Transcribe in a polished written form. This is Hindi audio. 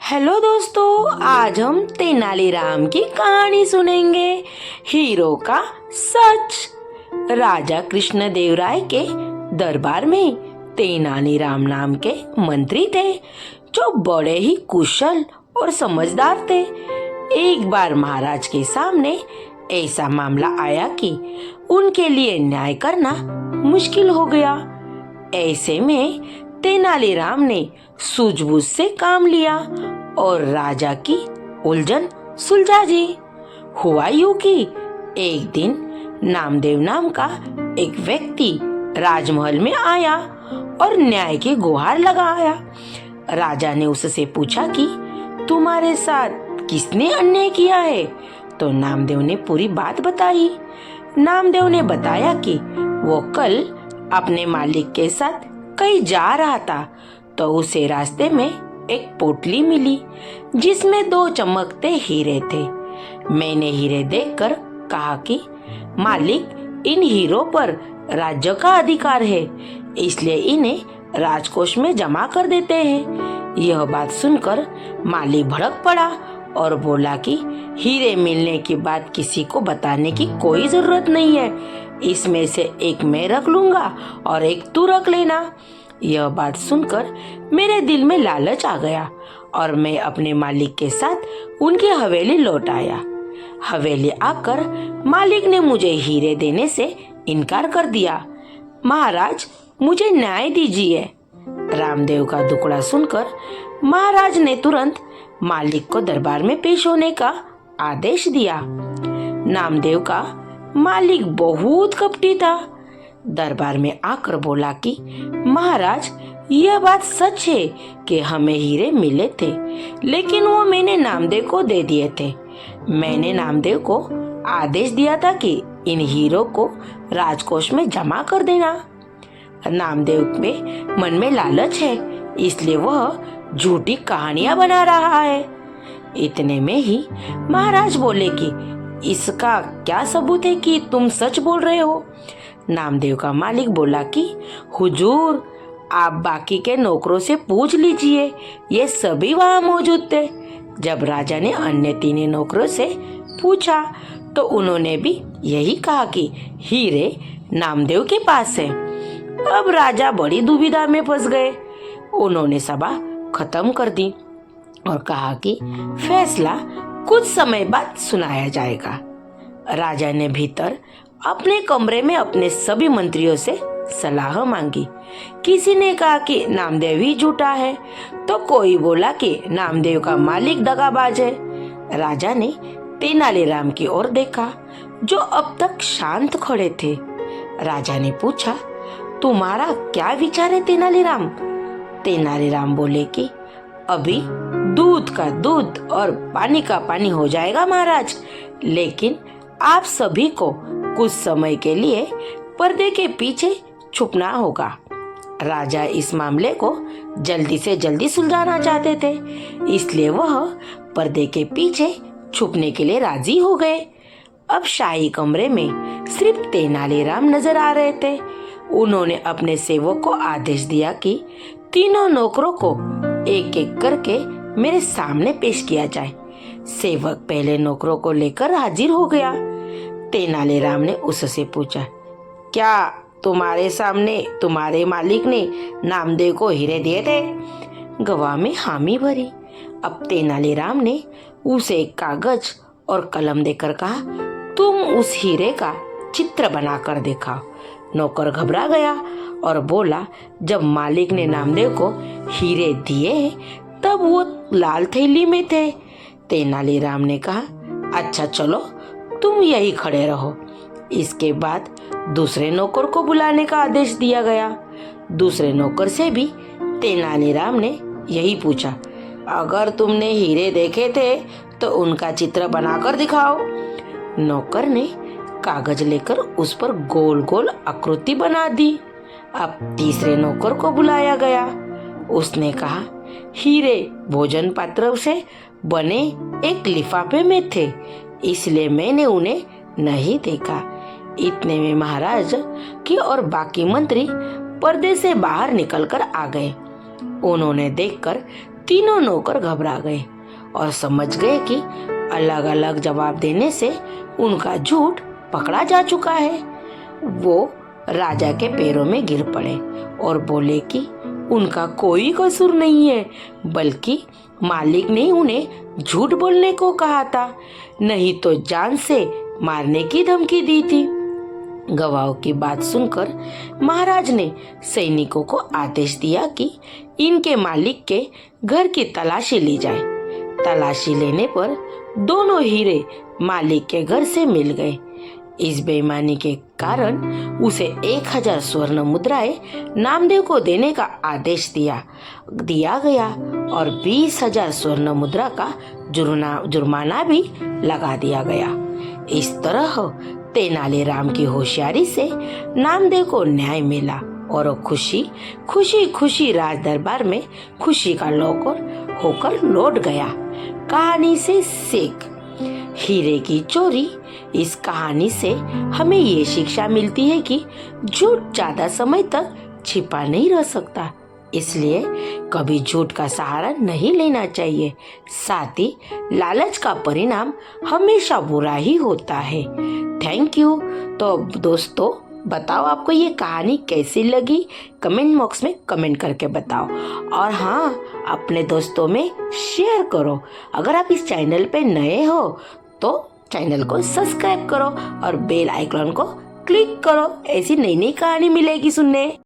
हेलो दोस्तों, आज हम तेनालीराम की कहानी सुनेंगे। हीरो का सच। राजा कृष्णदेवराय के दरबार में तेनालीराम नाम के मंत्री थे जो बड़े ही कुशल और समझदार थे। एक बार महाराज के सामने ऐसा मामला आया कि उनके लिए न्याय करना मुश्किल हो गया। ऐसे में तेनालीराम ने सूझबूझ से काम लिया और राजा की उलझन सुलझा दी। हुआ यूं कि एक दिन नामदेव नाम का एक व्यक्ति राजमहल में आया और न्याय की गुहार लगाया। राजा ने उससे पूछा कि तुम्हारे साथ किसने अन्याय किया है? तो नामदेव ने पूरी बात बताई। नामदेव ने बताया कि वो कल अपने मालिक के साथ कहीं जा रहा था तो उसे रास्ते में एक पोटली मिली जिसमें 2 चमकते हीरे थे। मैंने हीरे देखकर कहा कि मालिक, इन हीरों पर राज्य का अधिकार है, इसलिए इन्हें राजकोष में जमा कर देते हैं। यह बात सुनकर मालिक भड़क पड़ा और बोला कि हीरे मिलने की बात किसी को बताने की कोई जरूरत नहीं है। इसमें से एक मैं रख लूंगा और एक तू रख लेना। यह बात सुनकर मेरे दिल में लालच आ गया और मैं अपने मालिक के साथ उनकी हवेली लौट आया। हवेली आकर मालिक ने मुझे हीरे देने से इनकार कर दिया। महाराज, मुझे न्याय दीजिए। रामदेव का दुखड़ा सुनकर महाराज ने तुरंत मालिक को दरबार में पेश होने का आदेश दिया। नामदेव का मालिक बहुत कपटी था। दरबार में आकर बोला कि महाराज, यह बात सच है कि हमें हीरे मिले थे, लेकिन वो मैंने नामदेव को दे दिए थे। मैंने नामदेव को आदेश दिया था कि इन हीरों को राजकोष में जमा कर देना। नामदेव में मन में लालच है, इसलिए वह झूठी कहानियां बना रहा है। इतने में ही महाराज बोले कि इसका क्या सबूत है कि तुम सच बोल रहे हो? नामदेव का मालिक बोला कि हुजूर, आप बाकी के नौकरों से पूछ लीजिए, ये सभी वहां मौजूद थे। जब राजा ने अन्य 3 नौकरों से पूछा तो उन्होंने भी यही कहा कि हीरे नामदेव के पास है। अब राजा बड़ी दुविधा में फंस गए। उन्होंने सभा खत्म कर दी और कहा कि फैसला कुछ समय बाद सुनाया जाएगा। राजा ने भीतर अपने कमरे में अपने सभी मंत्रियों से सलाह मांगी। किसी ने कहा कि नामदेव ही झूठा है, तो कोई बोला कि नामदेव का मालिक दगाबाज है। राजा ने तेनालीराम की ओर देखा, जो अब तक शांत खड़े थे। राजा ने पूछा, तुम्हारा क्या विचार है तेनालीराम? तेनालीराम बोले कि अभी दूध का दूध और पानी का पानी हो जाएगा महाराज, लेकिन आप सभी को कुछ समय के लिए पर्दे के पीछे छुपना होगा। राजा इस मामले को जल्दी से जल्दी सुलझाना चाहते थे, इसलिए वह पर्दे के पीछे छुपने के लिए राजी हो गए। अब शाही कमरे में सिर्फ तेनालीराम नजर आ रहे थे। उन्होंने अपने सेवक को आदेश दिया कि 3 नौकरों को एक एक करके मेरे सामने पेश किया जाए। सेवक पहले नौकरों को लेकर हाजिर हो गया। तेनालीराम ने उससे पूछा, क्या तुम्हारे सामने तुम्हारे मालिक ने नामदेव को हीरे दिए थे? गवाह में हामी भरी। अब तेनालीराम ने उसे एक कागज और कलम देकर कहा, तुम उस हीरे का चित्र बनाकर दिखाओ। नौकर घबरा गया और बोला, जब मालिक ने नामदेव को हीरे दिए तब वो लाल थैली में थे। तेनालीराम ने कहा, अच्छा चलो, तुम यही खड़े रहो। इसके बाद दूसरे नौकर को बुलाने का आदेश दिया गया। दूसरे नौकर से भी तेनालीराम ने यही पूछा, अगर तुमने हीरे देखे थे तो उनका चित्र बनाकर दिखाओ। नौकर ने कागज लेकर उस पर गोल गोल आकृति बना दी। अब तीसरे नौकर को बुलाया गया। उसने कहा, हीरे भोजन पात्र से बने एक लिफाफे में थे, इसलिए मैंने उन्हें नहीं देखा। इतने में महाराज की और बाकी मंत्री पर्दे से बाहर निकलकर आ गए। उन्होंने देखकर तीनों नौकर घबरा गए और समझ गए कि अलग अलग जवाब देने से उनका झूठ पकड़ा जा चुका है। वो राजा के पैरों में गिर पड़े और बोले कि उनका कोई कसूर नहीं है, बल्कि मालिक ने उन्हें झूठ बोलने को कहा था, नहीं तो जान से मारने की धमकी दी थी। गवाहों की बात सुनकर महाराज ने सैनिकों को आदेश दिया कि इनके मालिक के घर की तलाशी ली जाए। तलाशी लेने पर दोनों हीरे मालिक के घर से मिल गए। इस बेईमानी के कारण उसे 1000 स्वर्ण मुद्राएं नामदेव को देने का आदेश दिया गया और 20,000 स्वर्ण मुद्रा का जुर्माना भी लगा दिया गया। इस तरह तेनालीराम की होशियारी से नामदेव को न्याय मिला और वो खुशी राज दरबार में खुशी का नौकर होकर लौट गया। कहानी से सीख। हीरे की चोरी। इस कहानी से हमें ये शिक्षा मिलती है कि झूठ ज्यादा समय तक छिपा नहीं रह सकता, इसलिए कभी झूठ का सहारा नहीं लेना चाहिए। साथ ही लालच का परिणाम हमेशा बुरा ही होता है। Thank you. तो दोस्तों, बताओ आपको ये कहानी कैसी लगी, कमेंट बॉक्स में कमेंट करके बताओ। और हाँ, अपने दोस्तों में शेयर करो। अगर आप इस चैनल पे नए हो तो चैनल को सब्सक्राइब करो और बेल आइकॉन को क्लिक करो। ऐसी नई नई कहानी मिलेगी सुनने।